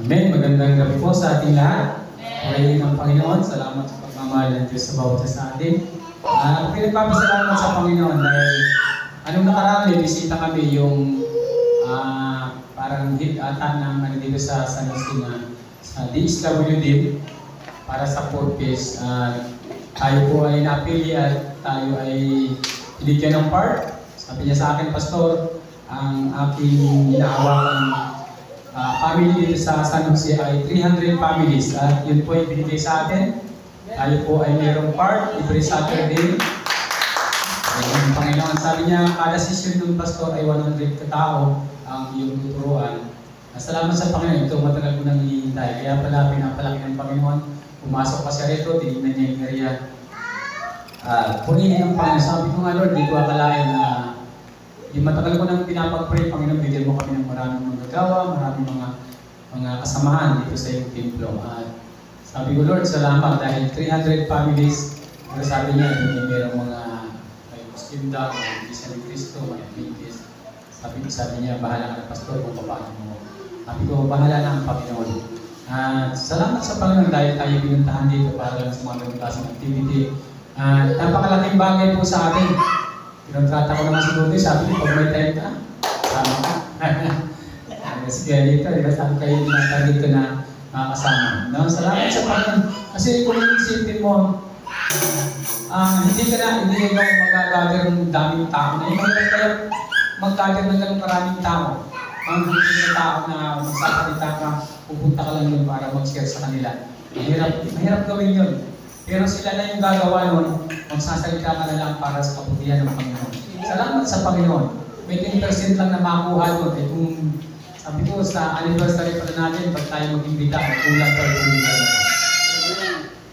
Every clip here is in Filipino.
Amen. Magandang gabi po sa ating lahat. Purihin ng Panginoon. Salamat sa pagmamahal ng Diyos sa bawat isa sa atin. Pinagpapasalamat sa Panginoon dahil anong nakaraan may bisita kami yung parang hit ata ng dito sa San Jose sa DSWD para sa podcast. Tayo po ay napili at tayo ay binigyan ng part. Sabi niya sa akin, Pastor, ang aking inahawakan family dito sa San Jose ay 300 families at yun po ay binigay sa atin. Tayo po ay mayroong part every Saturday. Ang Panginoon, sabi niya, kada session ng pastor ay 100 katao ang iyong tuturuan. Salamat sa Panginoon, ito matagal ko nang hinihintay. Kaya pala pinapalaki ng Panginoon. Pumasok pa siya rito, tinignan niya yung area. Purihin ng Panginoon. Sabi ko nga, Lord, di ko akalain na matagal ko nang pinapag-pray, Panginoon, bigyan mo kami ng maraming magagawa, maraming mga kasamahan dito sa iyong templo. At sabi ko, Lord, salamat dahil 300 families, pero sabi niya, mayroong mga may Muslim daw, may Isa ni Cristo, may Adventist. Sabi niya, bahala ka ng pastor kung paano mo. Sabi ko, bahala na ang Panginoon. Salamat sa Panginoon dahil tayo pinuntahan dito para lang sa mga ganitong activity. Napakalaking bagay po sa atin. Pinontrata ko naman si Duty, sabi niya, pag may time ka, sama ka. Kaya dito, sabi kayo dinata dito na makakasama. No? Salamat sa Panginoon. Kasi kung isipin mo, hindi ka magagather ng daming tao na yun. Hindi kayo mag-gather ng ganong maraming tao. Ang hindi na tao na magsasalita ka, pupunta ka lang yun para mag-share sa kanila. Mahirap gawin yun. Pero sila na yung gagawa nun, magsasalita ka na lang para sa kabutihan ng Panginoon. Salamat sa Panginoon. May 10% lang na makuha doon. Eh kung sabi ko sa anniversary pa natin, pag tayo mag-imbita, kulang pa yung imbita.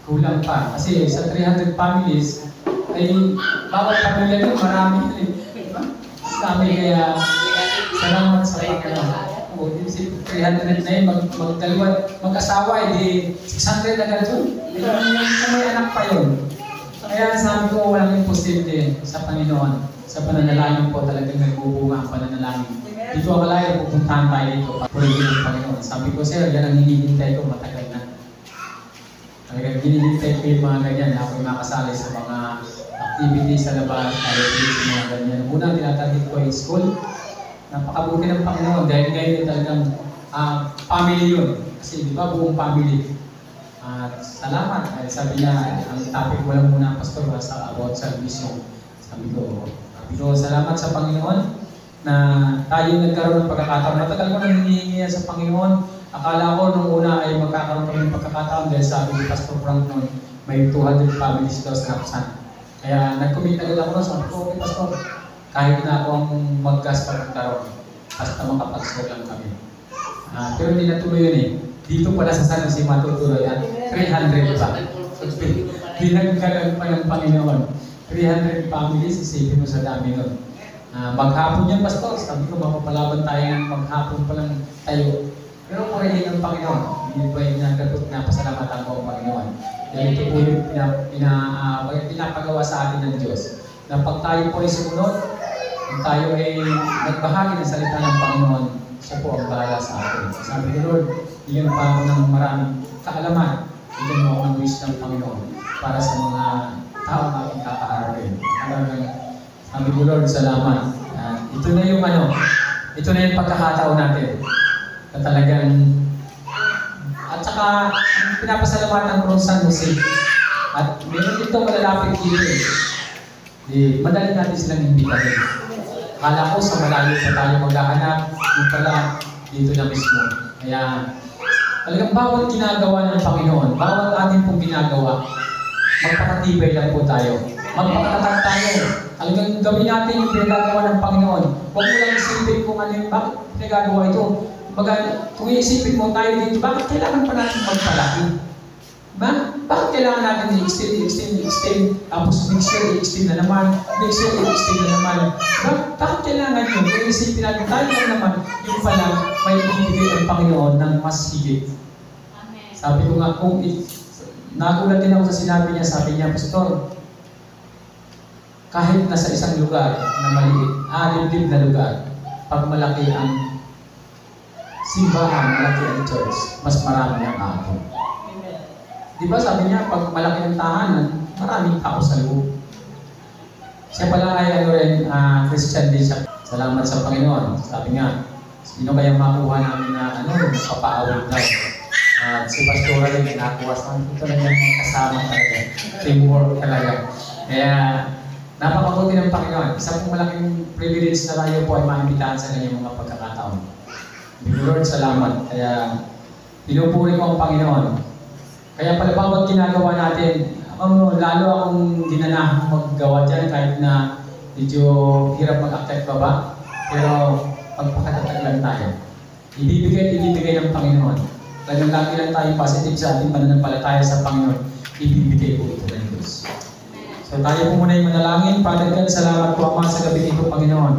Kulang pa. Kasi sa 300 families, ay bawat pamilya nun, marami. Sabi kaya, salamat sa Panginoon. O, si 300 na yun, mag-asawa, di 600 na ganito. Kung may anak pa yun. Kaya sabi ko, walang imposible sa Panginoon. Sa pananalangin po talagang nagbubunga ang pananalangin. Dito ako layo, pupuntahan tayo dito. Purihin ng Panginoon. Sabi ko, sir, yan ang hinihintay ko, matagal na. Talagang hinihintay ko yung mga ganyan. Ako yung makasali sa mga activities sa labas, tayo dito mga ganyan. Unang tinatarget ko yung school. Napakabuti ng Panginoon dahil ngayon talagang family yun. Kasi di ba buong family. Salamat. Sabi niya, ang topic ko lang muna, Pastor, sa about salvation. Sabi ko, salamat sa Panginoon na tayo nagkaroon ng pagkakataon. Matagal ko nang hinihingi sa Panginoon. Akala ko nung una ay magkakaroon kami ng pagkakataon dahil sabi ni Pastor Frank noon, may 200 families daw sa Kapsan. Kaya nag-commit agad ako na, sabi ko, okay Pastor, kahit na ako ang mag-gas para magkaroon, basta makapag-share lang kami. Pero hindi natuloy yun eh. Dito pala sa San Jose matutuloy at 300 pa. Pinagkaroon pa ng Panginoon. 300 families, isipin mo sa dami nun. Maghapon yan, Pastor. Sabi ko, mapapalaban tayo ng maghapon pa lang tayo. Pero purihin ng Panginoon. Hindi pa yung napasalamatan ko ang Panginoon. Dahil ito po yung pinapagawa sa atin ng Diyos. Na pag tayo po ay sumunod, kung tayo ay nagbahagi ng salita ng Panginoon, siya po ang bahala sa atin. Sabi ko, Lord, bigyan pa ako ng maraming kaalaman. Bigyan mo ako ng wisdom ng Panginoon para sa mga tao na aking kakaharapin. Sabi ko, Lord, salamat. Ito na yung ito na yung pagkakataon natin. Na talagang, at saka, pinapasalamatan ko ng San Jose. At meron dito malalapit dito. Madali natin silang imbitahin. Kala ko sa malayo pa tayo maghahanap, yung pala dito na mismo. Kaya talagang bawat ginagawa ng Panginoon, bawat ating pong ginagawa, magpakatibay lang po tayo. Magpakatatag tayo. Talagang gawin natin yung pinagagawa ng Panginoon. Huwag mo lang isipin kung ano yung bakit pinagagawa ito. Kung iisipin mo tayo dito, bakit kailangan pa natin magpalaki? Bakit kailangan natin i-extend, tapos next year i-extend na naman, next year i-extend na naman. Bakit kailangan yun? Kung isipin natin tayo lang naman, yung pala may ibigay ang Panginoon ng mas higit. Sabi ko nga, kung nagulat din ako sa sinabi niya, sabi niya, Pastor, kahit nasa isang lugar na maliit, liblib na lugar, pag malaki ang simbahan, malaki ang church, mas marami ang ato. Di ba sabi niya, pag malaki ang tahanan, maraming tao sa loob. Siya pala ay Christian din siya. Salamat sa Panginoon. Sabi nga, sino kaya makuha namin na papaawag daw. At si Pastora rin, nakuha sa amin. Ito lang yung kasama talaga. Teamwork talaga. Kaya, napakabuti ng Panginoon. Isa pong malaking privilege na tayo po ay maimbitahan sa kanyang mga pagkakataon. Lord, salamat. Kaya, pinupuri ko ang Panginoon. Kaya pala bawat ginagawa natin, lalo akong ginanahang maggawa dyan kahit na medyo hirap mag-akyat baba. Pero pagpakatatag lang tayo. Ibibigay ng Panginoon. Lagi lang tayo positive sa ating pananampalataya sa Panginoon. Ibibigay po ito ng Diyos. So tayo po muna yung manalangin. Father God, salamat po Ama sa gabi nito, Panginoon.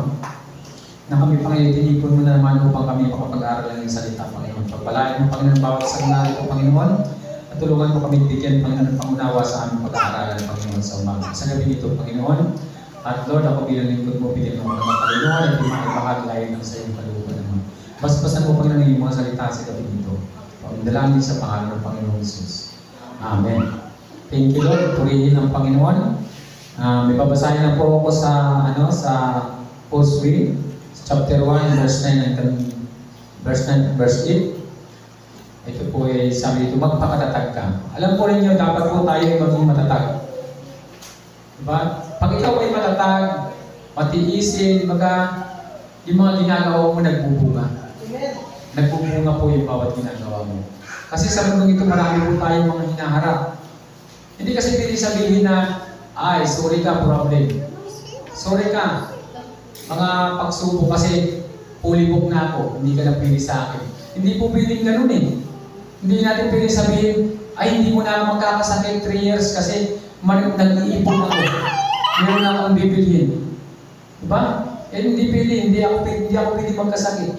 Na kami Panginoon, tinipon mo na naman upang kami makapag-aaral ng salita, Panginoon. Pagpalain mo, Panginoon, bawat sa ginagawa ko, Panginoon. At tulungan mo kami bigyan, Panginoon, ng pangunawa sa aming pag-aaralan, Panginoon, sa umaga. Sa gabi nito, Panginoon. At Lord, ako bilang lingkod mo, bigyan mo ng mga kaluluhan at di maibahagi layo ng sa iyong kaluluhan naman. Basbasan mo, Panginoon, yung mga salita sa gabi nito. Pagdalangin sa pangalan ng Panginoon Jesus. Amen. Thank you, Lord. Purihin ang Panginoon. May babasahin na po ako sa Postway, chapter 1, verse 9 hanggang verse 8. Ito po ay sabi dito, magpakatatag ka. Alam po rin nyo, dapat po tayo maging matatag. Diba? Pag ikaw ay matatag, matiisin, yung mga ginagawa mo nagbubunga. Nagbubunga po yung bawat ginagawa mo. Kasi sa mundong ito, marami po tayong mga hinaharap. Hindi kasi pwede sabihin na, ay, sorry ka, problem. Sorry ka. Mga pagsubok kasi, fully book na ako, hindi ka na pwede sa akin. Hindi po pwedeng ganun eh. Hindi natin pwede sabihin, ay, hindi mo na magkakasakit 3 years kasi nag-iipon ako. Meron na akong bibilhin. Diba? Eh, hindi pwede. Hindi ako pwede magkasakit.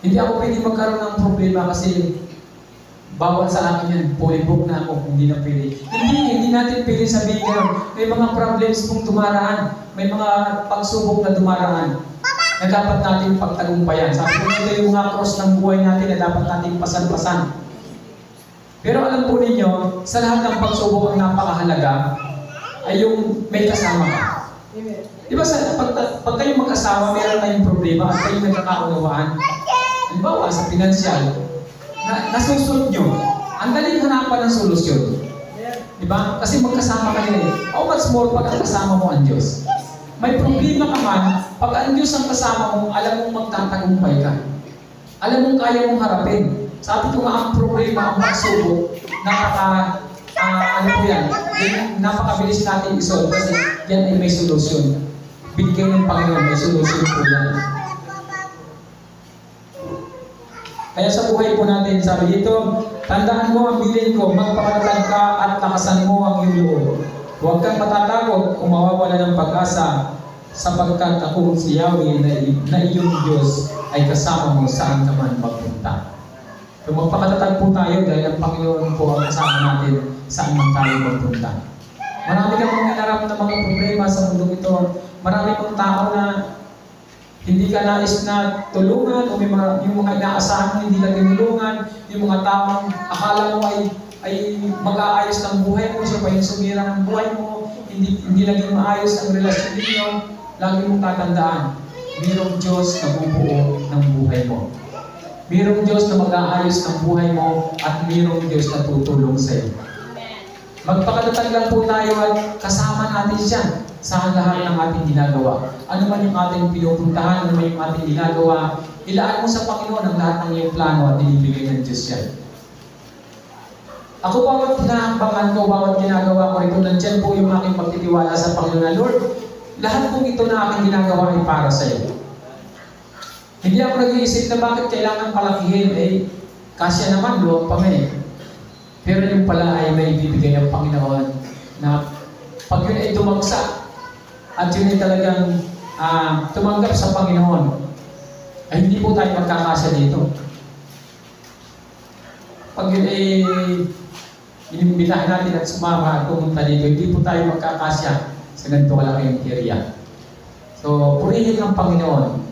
Hindi ako pwede magkaroon ng problema kasi bawal sa akin yan. Fully book na ako. Hindi na pwede. Hindi natin pwede sabihin gano'n. May mga problems pong dumaraan. May mga pagsubok na dumaraan na dapat natin pagtagumpayan. Sabi ko, ito yung mga cross ng buhay natin na dapat natin pasan-pasan. Pero alam po ninyo, sa lahat ng pagsubok ang napakahalaga ay yung may kasama ka. Di ba pag kayo mag-asawa, meron kayong problema at kayo nagkakaunawaan. Halimbawa, sa pinansyal, nasusunod nyo, ang daling hanapan ng solusyon. Di ba? Kasi magkasama kayo eh. How much more pag ang kasama mo ang Diyos? May problema ka man, pag ang Diyos ang kasama mo, alam mong magtatagumpay ka. Alam mong kaya mong harapin. Sabi ko nga ang problema, ang pagsubok, napakabilis natin isolve kasi yan ay may solusyon. Binigay ng Panginoon, may solusyon po yan. Kaya sa buhay po natin, sabi dito, tandaan mo ang bilin ko, magpakatatag ka at lakasan mo ang iyong loob. Huwag kang matatakot kung mawawala ng pag-asa sapagkat ako si Yahweh na iyong Diyos ay kasama mo saan ka man magpunta. Kung magpakatatag po tayo dahil ang Panginoon po ang kasama natin saan man tayo magpunta. Marami kang mga hinarap na mga problema sa mundo ito. Marami kang tao na hindi ka nais na tulungan o yung mga inaasahan mo hindi ka tinulungan, yung mga taong akala mo ay mag-aayos ng buhay mo, siya pa yung sumira ng buhay mo, hindi naging maayos ang relasyon ninyo, lagi mong tatandaan, mayroong Diyos na bubuo ng buhay mo. Mayroong Diyos na mag-aayos ng buhay mo at mayroong Diyos na tutulong sa iyo. Magpakatatag lang po tayo at kasama natin siya sa lahat ng ating ginagawa. Ano man yung ating pinupuntahan, ano man yung ating ginagawa, ilaan mo sa Panginoon ang lahat ng iyong plano at ibibigay ng Diyos yan. Ako bawat hinahambangan ko, bawat ginagawa ko rito, nandiyan po yung aking pagtitiwala sa Panginoon na Lord, lahat pong ito na aking ginagawa ay para sa iyo. Hindi ako nag-iisip na bakit kailangan palakihin, kasya naman, luwag pa may. Pero yung pala ay may bibigay ng Panginoon na pag yun ay dumagsa at yun ay talagang tumanggap sa Panginoon, ay hindi po tayo magkakasya dito. Pag yun ay inimbitahan natin at sumama at pumunta dito, hindi po tayo magkakasya sa ganito kalaking area. So, purihin ng Panginoon.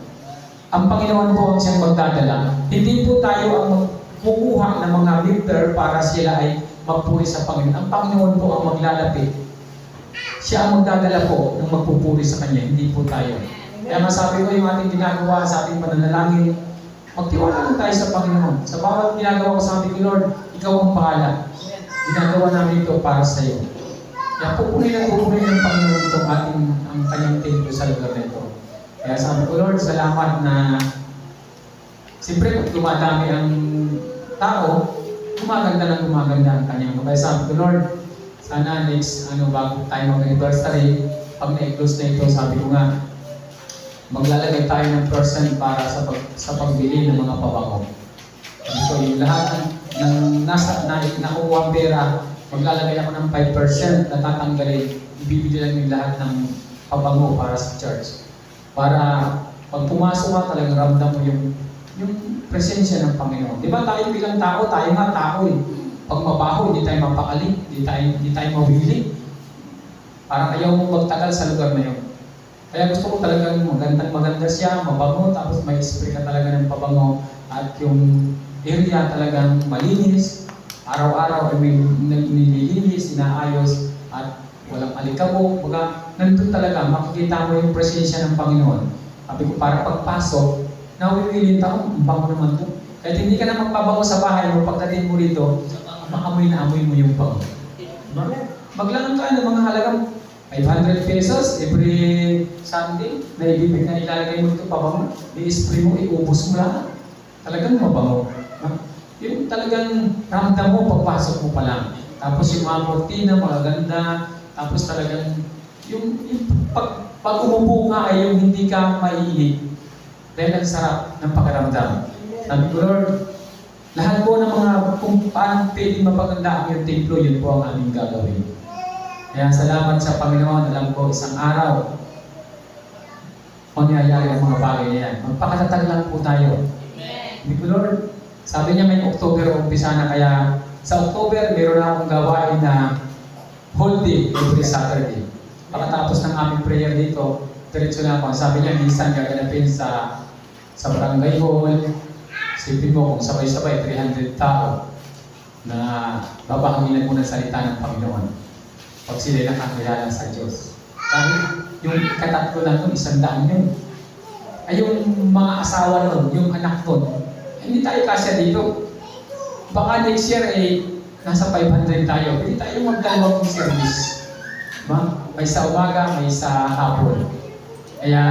ang Panginoon po ang siyang magdadala. Hindi po tayo ang kukuha ng mga member para sila ay magpuri sa Panginoon. Ang Panginoon po ang maglalapit. Siya ang magdadala po ng magpupuri sa Kanya, hindi po tayo. Kaya masabi ko yung ating ginagawa sa ating pananalangin, magtiwala lang tayo sa Panginoon. Sa bawat ginagawa ko, sabi ko, Lord, Ikaw ang bahala. Ginagawa namin ito para sa iyo. Kaya pupunin ng Panginoon itong ang Kanyang templo sa lugar na ito. Kaya sabi ko, Lord, salamat na siyempre pag dumadami ang tao, gumaganda ang Kanyang. Kaya sabi ko, Lord, sana next, bago tayo mag-anniversary, pag na-close na ito, sabi ko nga, maglalagay tayo ng percent para sa pagbili ng mga pabango. So, yung lahat ng nakukuha pera, maglalagay ako ng 5% na tatanggalin, ibibili lang yung lahat ng pabango para sa church. Para pag pumasok ka, talagang ramdam mo yung presensya ng Panginoon. Di ba tayo bilang tao, tayo nga tao eh. Pag mabaho, hindi tayo mapakali, hindi tayo mawili. Parang ayaw mo magtagal sa lugar na yun. Kaya gusto ko talagang maganda siya, mabango, tapos may spray ka talaga ng pabango, at yung area talagang malinis, araw-araw ay may nililinis, inaayos, at walang alikabok. Baga, nandun talaga, makikita mo yung presensya ng Panginoon. Sabi ko, para pagpasok, nawiwilin tao, ang bango naman to. Kahit hindi ka na magpabango sa bahay mo, pagdating mo rito, maamoy na amoy mo yung bango. Maglaan ka ng mga halagang 500 pesos every Sunday na ilalagay mo ito pabango. I-spray mo, iubos mo lahat. Talagang mabango. Yung talagang ramdam mo, pagpasok mo pa lang. Tapos yung mga kortina, magaganda. Tapos talagang yung pag umupo ka ay yung hindi ka maiinip. Dahil ang sarap ng pakiramdam. Sabi ko, Lord, lahat po ng mga kung paano pwedeng mapaganda ang iyong templo, yun po ang aming gagawin. Kaya salamat sa Panginoon, alam ko isang araw, mangyayari ang mga bagay na yan. Magpakatatag lang po tayo. Sabi ko, Lord, sabi niya may October umpisa na, kaya sa October, meron na akong gawain na whole day every Saturday. Pagkatapos ng aming prayer dito, diretso na ako. Sabi niya, minsan gaganapin sa barangay hall. Sipin mo kung sabay-sabay, 300 tao na babahanginan mo ng salita ng Panginoon. Pag sila nakakilala sa Diyos. Kahit yung katatlo lang nun, 100 yun. Ay yung mga asawa nun, yung anak nun, hindi tayo kasya dito. Baka next year nasa 500 tayo. Hindi tayo magdalawang service. Diba? May sa umaga, may sa hapon. Kaya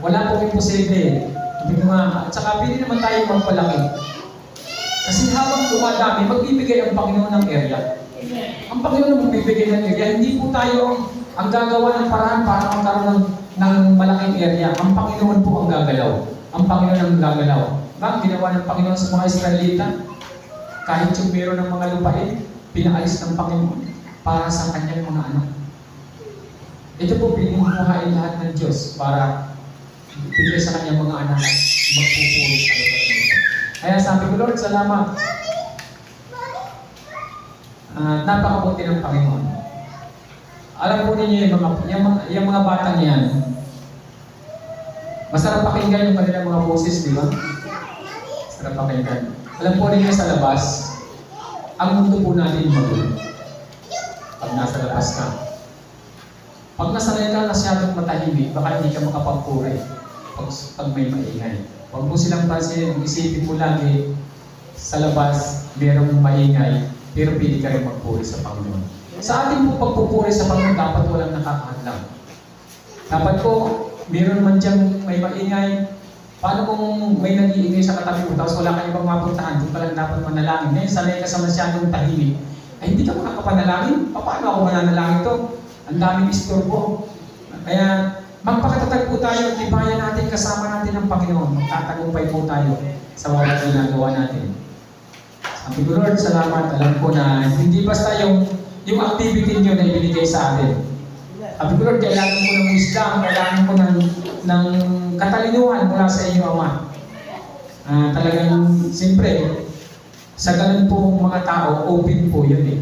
wala pong imposible. Sabi ko nga, at saka pili naman tayo magpalaki. Kasi habang dumadami, magbibigay ang Panginoon ng area. Ang Panginoon magbibigay ng area. Hindi po tayo ang gagawa ng paraan para magkaroon ng malaking area. Ang Panginoon po ang gagalaw. Ang Panginoon ang gagalaw. Ang ginawa ng Panginoon sa mga Israelita, kahit yung meron ng mga lupain, pinaalis ng Panginoon para sa kanyang mga anak. Ito po, pinuhain lahat ng Diyos para bigay sa kanyang mga anak at magpupuri sa lugar na ito. Kaya sabi ko, Lord, salamat. Napakabuti ng Panginoon. Alam po ninyo yung mga batang yan, masarap pakinggan yung kanilang mga boses, di ba? Masarap pakinggan. Alam po ninyo sa labas, ang mundo po natin magulo. Pag nasa labas ka. Pag nasanay ka masyadong matahimik, baka hindi ka makapagpuri pag may maingay. Huwag mo silang pansin, isipin mo lagi sa labas, merong maingay, pero pili ka rin magpuri sa Panginoon. Sa ating po pagpupuri sa Panginoon, dapat walang nakakahadlang. Dapat po, meron man dyan may maingay. Paano kung may nag-iingay sa katabi mo, tapos wala kang ibang mapuntahan, doon ka lang dapat manalangin. Ngayon, sanay ka sa masyadong tahimik. Ay, hindi ka makakapanalangin. Paano ako mananalangin to? Ang daming istorbo. Kaya, magpakatatag po tayo, tibayan natin, kasama natin ang Panginoon. Magtatagumpay po tayo sa bawat ginagawa natin. Sabi ko, Lord, salamat. Alam ko na hindi basta yung activity nyo na ibinigay sa atin. Sabi ko, Lord, kailangan ko ng wisdom, kailangan ko ng katalinuhan mula sa inyo, Ama. Talagang, siyempre, sa ganun po mga tao, open po yun eh.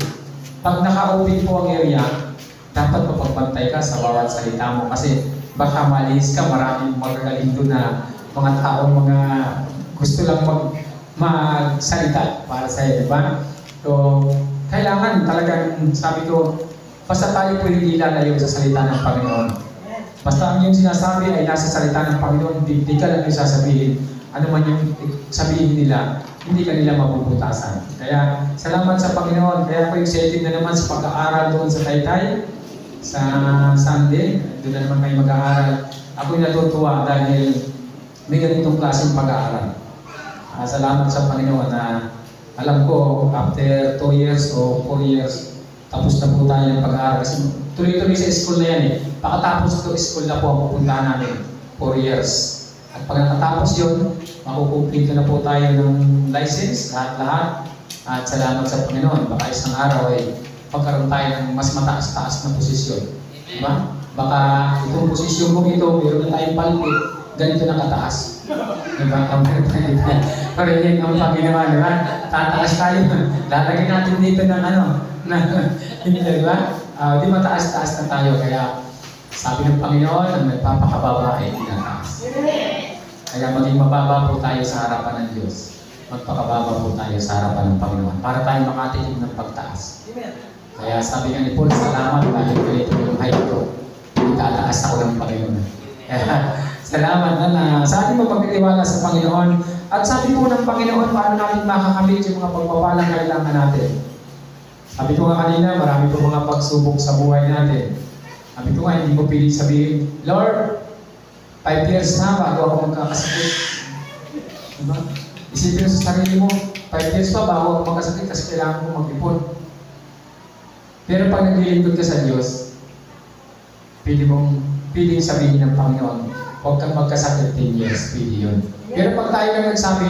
Pag naka-open po ang area, dapat mapagbantay ka sa bawat salita mo kasi baka malihis ka, maraming magagaling doon na mga taong mga gusto lang magsalita para sa iyo, di ba? So, kailangan talagang, sabi ko, basta tayo po hindi lalayo sa salita ng Panginoon. Basta ang yung sinasabi ay nasa salita ng Panginoon, di ka lang yung sasabihin. Ano man yung sabihin nila, hindi ka nila mapuputasan. Kaya, salamat sa Panginoon. Kaya ako excited na naman sa pag-aaral doon sa Taytay, sa Sunday. Doon na naman kayo mag-aaral. Ako'y natutuwa dahil may ganitong klaseng pag-aaral. Salamat sa Panginoon na alam ko, after 2 years o 4 years, tapos na po tayo ng pag-aaral. Kasi tuloy-tuloy sa school na yan eh. Pakatapos ito, school na po ang pupuntahan namin. 4 years. At pag nakatapos yun, makukumplito na po tayo ng license, lahat-lahat. At salamat sa Panginoon. Baka isang araw ay magkaroon tayo ng mas mataas-taas na posisyon. Diba? Baka itong posisyon kong ito, meron na tayong palpit, ganito na kataas. Diba? Parinig ang Panginoon, diba? Tataas tayo. Lalagyan natin dito ng diba? Di mataas-taas na tayo. Kaya sabi ng Panginoon, ang nagpapakababa ay tinataas. Kaya maging mababa po tayo sa harapan ng Diyos. Magpakababa po tayo sa harapan ng Panginoon para tayo makatikim ng pagtaas. Kaya sabi nga ni Paul, salamat dahil ganito yung height ko. Itataas ako ng Panginoon. Kaya salamat na sa ating mapagtitiwala sa Panginoon. At sabi po ng Panginoon, paano natin makakamit yung mga pagpapalang kailangan natin. Sabi ko nga kanina, marami po mga pagsubok sa buhay natin. Sabi ko nga, hindi ko piling sabihin, Lord, 5 years na bago ako magkakasakit. Diba? Isipin sa sarili mo, 5 years pa bago ako magkasakit kasi kailangan ko mag-ipon. Pero pag naglilingkod ka sa Diyos, pwede sabihin ng Panginoon, huwag kang magkasakit 10 years, pwede yun. Pero pag tayo lang nagsabi,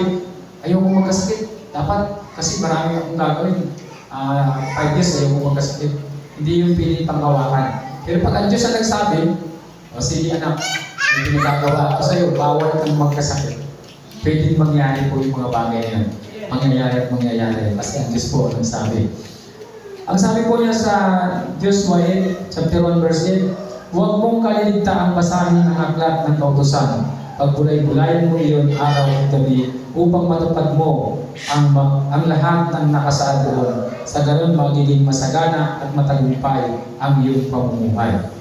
ayoko magkasakit, dapat kasi marami akong gagawin. 5 years ayoko magkasakit. Hindi yung pwede panghawakan. Pero pag ang Diyos ang nagsabi, o sige anak, hindi pinagagawa ko sa'yo, bawal kang magkasakit. Pwede mangyari po yung mga bagay yan. Mangyayari at mangyayari. Kasi ang Diyos po ang sabi. Ang sabi po niya sa Joshua 8, chapter 1, verse 8, huwag mong kaliligtaang basahin ang aklat ng kautusan. Pagbulay-bulayan mo iyon araw at gabi upang matupad mo ang lahat ng nakasaad doon. Sa ganon magiging masagana at matagumpay ang iyong pamumuhay.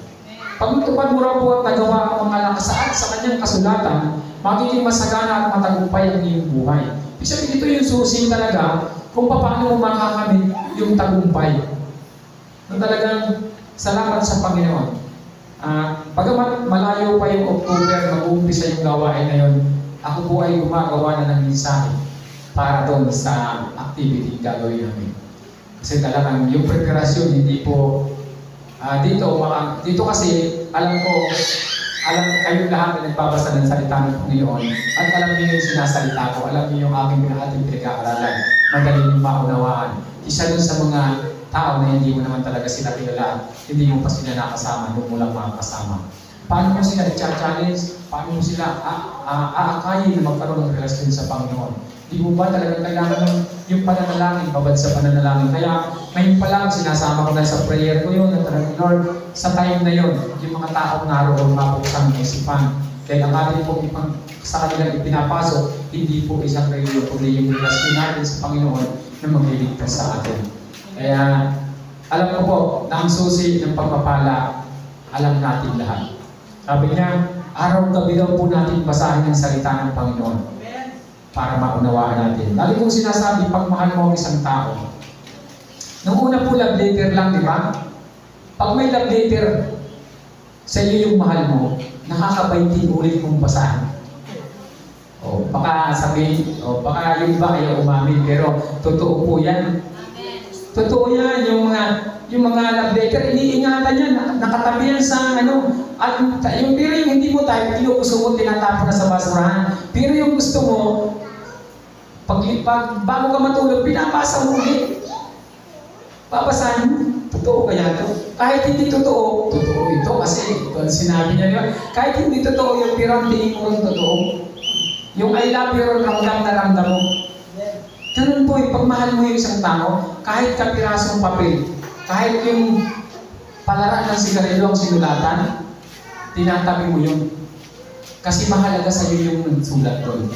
Pag matupad mo raw po at nagawa ang mga nakasaad sa kanyang kasulatan, magiging masagana at matagumpay ang iyong buhay. Ibig sabihin, ito yung susi talaga kung paano mo makakamit yung tagumpay. Na talagang salamat sa Panginoon. Pagamat malayo pa yung October, mag-uumpisa yung gawain na yun, ako po ay gumagawa na ng mensahe para doon sa activity gagawin namin. Kasi talagang yung preparasyon, hindi po dito kasi alam kayong lahat na nagbabasa ng salita ng Panginoon at alam niyo yung sinasalita ko, alam niyo yung aking pinag-aaralan, madali yung maunawaan. Isa dun sa mga tao na hindi mo naman talaga sila kilala, hindi mo pa sila nakasama, doon mo lang makakasama. Paano mo sila i-challenge? Paano mo sila aakayin na magkaroon ng relasyon sa Panginoon? Di mo ba talaga kailangan yung pananalangin, babad sa pananalangin? Kaya ngayon pa lang, sinasama ko na sa prayer ko yun, na talagang Lord, sa time na yun, yung mga taong naroon, mabuksan ng isipan. Dahil ang ating po sa kanilang ipinapasok, hindi po isang reliyon, kundi yung relasyon natin sa Panginoon na magliligtas sa atin. Kaya, alam ko po, na ang susi ng pagpapala, alam natin lahat. Sabi niya, araw-gabi daw po natin basahin ang salita ng Panginoon para maunawaan natin. Lagi kong sinasabi, pag mahal mo ang isang tao, nung una po love letter lang, di ba? Pag may love letter sa iyo yung mahal mo, nakakabaitin ulit mong basahin. O, baka sabihin, baka yung iba ayaw umamin, pero totoo po yan. Totoo yan, yung mga love letter, iniingatan yan, nakatabi yan sa at yung pero yung hindi mo type, gusto mo tinatapon na sa basurahan. Pero yung gusto mo, pag bago ka matulog, pinapasa mo ulit. Babasahin mo, totoo kaya ito? Kahit hindi totoo ito kasi ito sinabi niya, diba? Kahit hindi totoo yung pero ang tingin mo rin totoo. Yung I love you rin ramdam na ramdam mo. Ganun po, pag mahal mo yung isang tao, kahit kapirasong papel, kahit yung palaran ng sigarilyo ang sinulatan, tinatabi mo yun. Kasi mahalaga sa iyo yung nagsulat doon.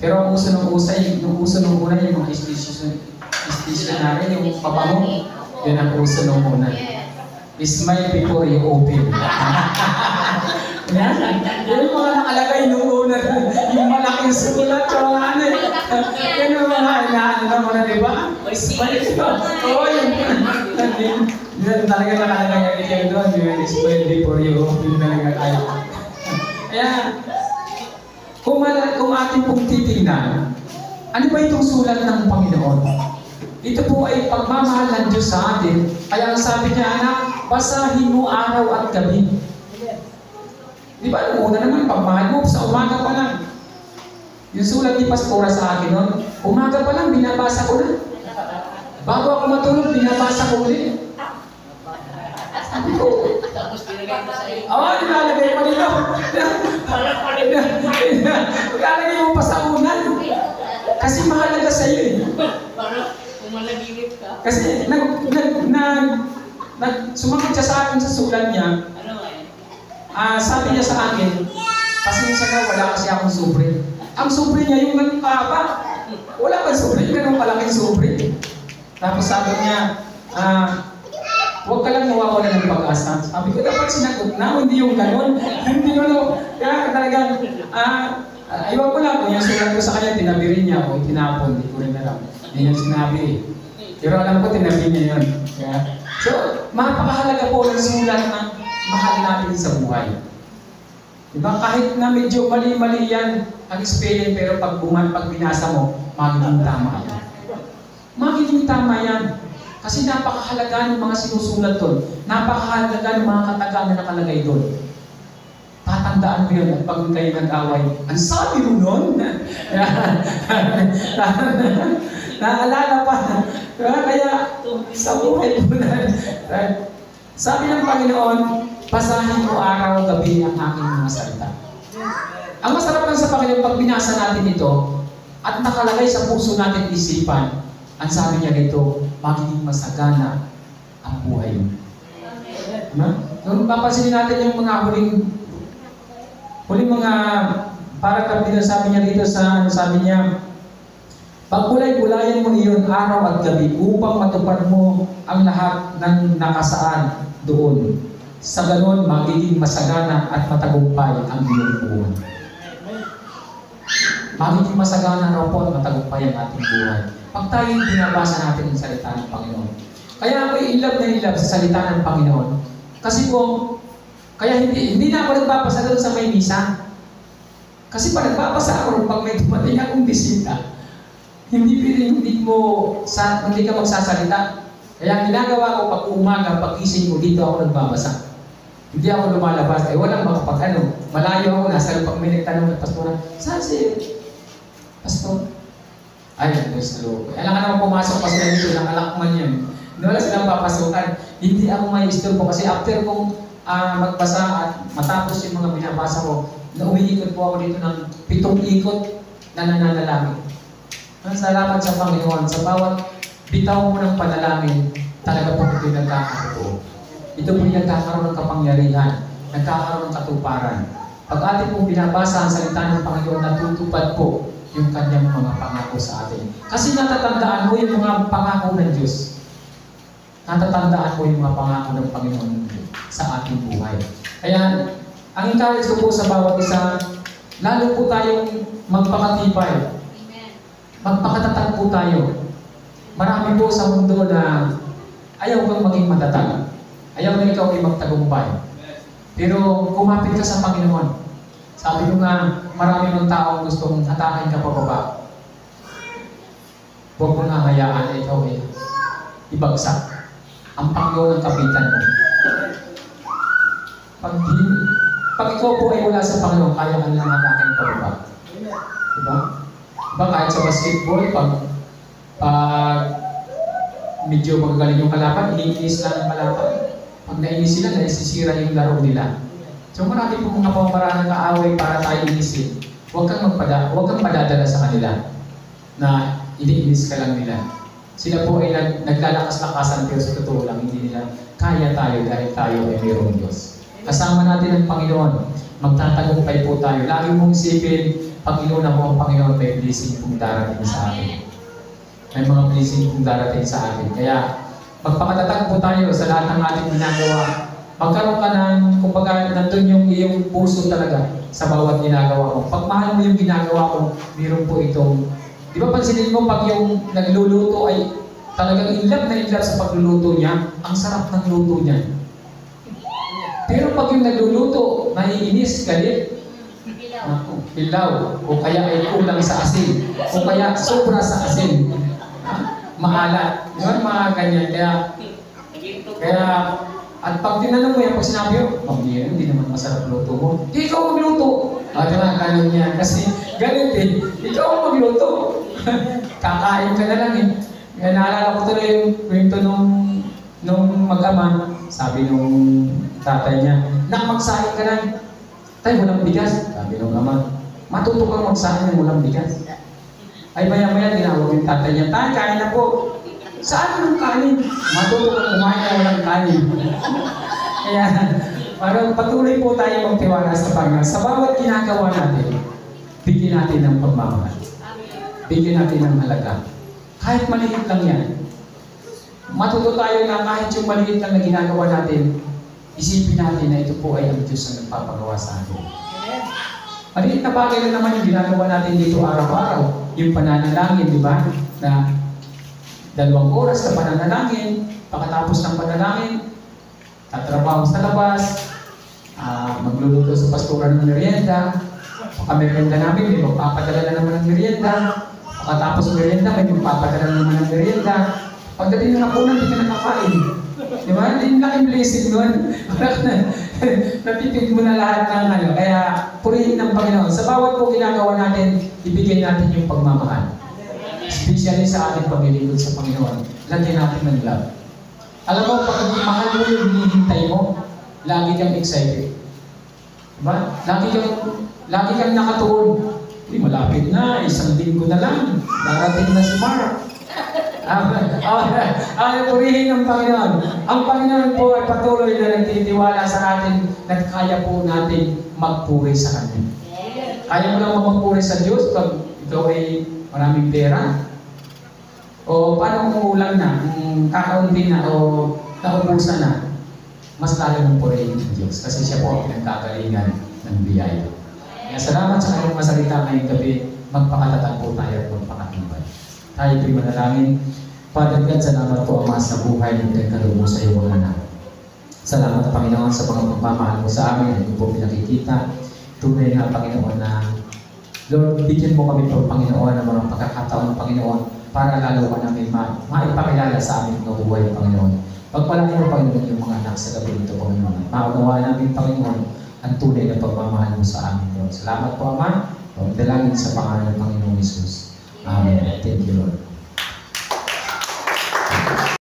Pero ang uso ng usay, yung uso ng una, yung mga stationary, yung pabango, yun ang uso ng una. Smile before you open. Yan. Yan yung mga nakalagay nung una. Yung malaking sulat. So, ano eh. Yan yung mga inaano na muna, di ba? Smile. Oo, yun. Yan talaga nakalagay yan doon. Yung smile before you open talaga tayo. Kaya, kung ating pong titingnan, ano ba itong sulat ng Panginoon? Ito po ay pagmamahal ng Diyos sa atin. Kaya ang sabi niya, anak, basahin mo araw at gabi. Di ba, nung una naman, pagmahal mo, sa umaga pa lang. Yung sulat ni Pastora sa akin noon, umaga pa lang, binabasa ko na. Bago ako matulog, binabasa ko ulit. Sabi ko, oo, nilalagay mo dito. Nilalagay mo pa sa unan. Kasi mahalaga sa iyo eh. Kumalaginip ka. Kasi sumagot siya sa akin sa sulat niya. Ano nga yan? Sabi niya sa akin, pasensya na, wala kasi akong sobre. Ang sobre niya yung ganun kahaba. Wala pa sobre, yung ganun kalaking sobre. Tapos sabi niya, huwag ka lang mawawala ng pag-asa. Sabi ko, dapat sinagot na, hindi yung ganun. Hindi ko, kaya talagang, ayaw ko lang, kung yung sulat ko sa kanya, tinabi rin niya o tinapon, hindi ko rin alam. Hindi niya sinabi eh. Pero alam ko, tinabi niya yun. Yeah. So, mapakahalaga po ng sulat na mahal natin sa buhay. Diba? Kahit na medyo mali-mali yan ang spelling, pero pag binasa mo, magiging tama yan. Magiging tama yan. Kasi napakahalaga ng mga sinusulat doon. Napakahalaga ng mga kataga na nakalagay doon. Tatandaan mo yun at pag kayo nag-away, ang sabi mo nun? Naalala pa. Kaya sa buhay mo na. Sabi ng Panginoon, basahin mo araw-gabi ang aking mga salita. Ang masarap lang sa Panginoon, pag binasa natin ito, at nakalagay sa puso natin isipan, ang sabi niya dito, magiging masagana ang buhay mo. Nung papansinin natin yung mga huling mga paragraph dito, sabi niya dito sabi niya, pagkulay-kulayan mo iyon araw at gabi upang matupad mo ang lahat ng nakasaan doon. Sa ganon, magiging masagana at matagumpay ang iyong buhay. Magiging masagana raw po at matagumpay ang ating buhay. Pag tayo binabasa natin ang salita ng Panginoon. Kaya ako'y in love na in love sa salita ng Panginoon. Kasi po, kaya hindi na ako nagbabasa doon sa may misa. Kasi pag nagbabasa ako, pag may dumating akong bisita, hindi ka magsasalita. Kaya ang ginagawa ko pag umaga, pag gising ko, dito ako nagbabasa. Hindi ako lumalabas. Walang malayo ako, nasa pag may nagtanong ng pastora, saan si pastor? Ay, Diyos na loob. Alam ka naman pumasok pa sila dito, nakalakman yan. Wala silang papasukan. Hindi ako may istorbo kasi after kong magbasa at matapos yung mga binabasa ko, na umiikot po ako dito ng 7 ikot na nananalangin. Salamat sa Panginoon. Sa bawat bitaw mo ng panalangin, talaga po ito yung nagkakatotoo. Ito po yung nagkakaroon ng kapangyarihan, nagkakaroon ng katuparan. Pag atin pong binabasa ang salita ng Panginoon, natutupad po yung kanyang mga pangako sa atin. Kasi natatandaan mo yung mga pangako ng Diyos. Natatandaan mo yung mga pangako ng Panginoon sa ating buhay. Kaya, ang encourage ko po sa bawat isa, lalo po tayong magpakatibay. Magpakatatag po tayo. Marami po sa mundo na ayaw kang maging matatag. Ayaw na ikaw ay magtagumpay. Pero kumapit ka sa Panginoon. Sabi ko nga, marami ng taong gustong hatakin ka pababa. Huwag mo nga hayaan na ikaw ay ibagsak. Ang Panginoon ang kapitan mo. Pag ikaw po ay wala sa Panginoon, kaya ka lang hatakin pababa. Diba? Diba kahit sa basketball, pag medyo magagaling yung kalaban, iniinis lang ang kalaban. Pag nainis sila, naisisira yung laro nila. So marami po mga pamamaraan ng kaaway para tayo inisin. Huwag kang padadala sa kanila na iniinis ka lang nila. Sila po ay naglalakas-lakasan pero sa totoo lang, hindi nila kaya tayo dahil tayo ay mayroong Diyos. Kasama natin ang Panginoon. magtatagumpay po tayo. Lagi mong isipin, pag inuna mo ang Panginoon, may blessing pong darating sa atin. May mga blessing pong darating sa atin. Kaya, magpakatatag po tayo sa lahat ng ating ginagawa. Magkaroon ka ng, kumbaga, nandun yung iyong puso talaga sa bawat ginagawa mo. Pag mahal mo yung ginagawa mo, meron po itong, di ba pansinin mo pag yung nagluluto ay talagang in love sa pagluluto niya, ang sarap ng luto niya. Pero pag yung nagluluto, naiinis, galit, hilaw, o kaya ay kulang sa asin, o kaya sobra sa asin, maalat. Yun, mga ganyan. Kaya, at pag tinanong mo yan, pag sinabi mo, hindi naman masarap luto mo. Di ikaw magluto. Diba, ganun yan. Kasi, ganun din, ikaw magluto. Kakain ka na lang eh. Kaya naalala ko tuloy yung kwento nung mag-ama, sabi nung tatay niya, magsahin ka na. Tay, walang bigas. Sabi nung ama, matuto kang magsahin ng walang bigas. Ay, maya-maya, tinawag yung tatay niya, tay, kain na po. Saan ang kanin? Matuto kang kumain na walang kanin. Kaya, parang patuloy po tayo magtiwala sa Panginoon. Sa bawat ginagawa natin, bigyan natin ng pagmamahal. Bigyan natin ng halaga. Kahit maliit lang yan. Matuto tayo na kahit yung maliit lang na ginagawa natin, isipin natin na ito po ay ang Diyos na nagpapagawa sa atin. Maliit na bagay na naman yung ginagawa natin dito araw-araw. Yung pananalangin, di ba? Na 2 oras na pananalangin, pagkatapos ng panalangin, tatrabaho sa labas, magluluto sa pastoran ng merienda, merienda namin, may magpapadala na naman ng merienda, pagkatapos merienda, may magpapadala na naman ng merienda, pagdating ng hapunan, hindi ka nakakain. Di ba? Hindi laking blessing nun. Napipig mo na lahat ng ano. Kaya, purihin ng Panginoon. Sa bawat po ginagawa natin, ibigay natin yung pagmamahal. Especially sa ating paglilingkod sa Panginoon, lagyan natin ng love. Alam mo, pag mahal mo yung hinihintay mo, lagi kang excited. Diba? Lagi kang nakatuon. Malapit na, 1 linggo na lang. Darating na si Mark. Purihin ng Panginoon. Ang Panginoon po ay patuloy na nagtitiwala sa atin na kaya po natin magpuri sa Kanya. Kaya mo lang magpuri sa Diyos pag ikaw ay maraming pera? O paano kung ulang na, kakaunti na, o naubusan na? Mas lalo mong purihin ng Diyos kasi siya po ang pinagkagalingan ng biyaya. Kaya salamat sa kanyang masalita ngayong gabi, magpakatatag po tayo at magpakatibay. Tayo po'y manalangin. Father God, salamat po Ama sa buhay ng pinagkaloob mo sa iyong mga anak. Salamat Panginoon sa mga pagmamahal mo sa amin at hindi po pinakikita. Tunay na Panginoon na Lord, bigyan mo kami po Panginoon ng mga pagkakataon ng Panginoon para lalo ka namin maipakilala sa amin ng buhay ng Panginoon. Pagpalaki mo Panginoon yung mga anak sa gabi nito Panginoon. Maunawaan namin Panginoon ang tunay na pagmamahal mo sa amin Lord. Salamat po Ama. Dalangin sa pangalan ng Panginoong Jesus. Amen. Thank you Lord.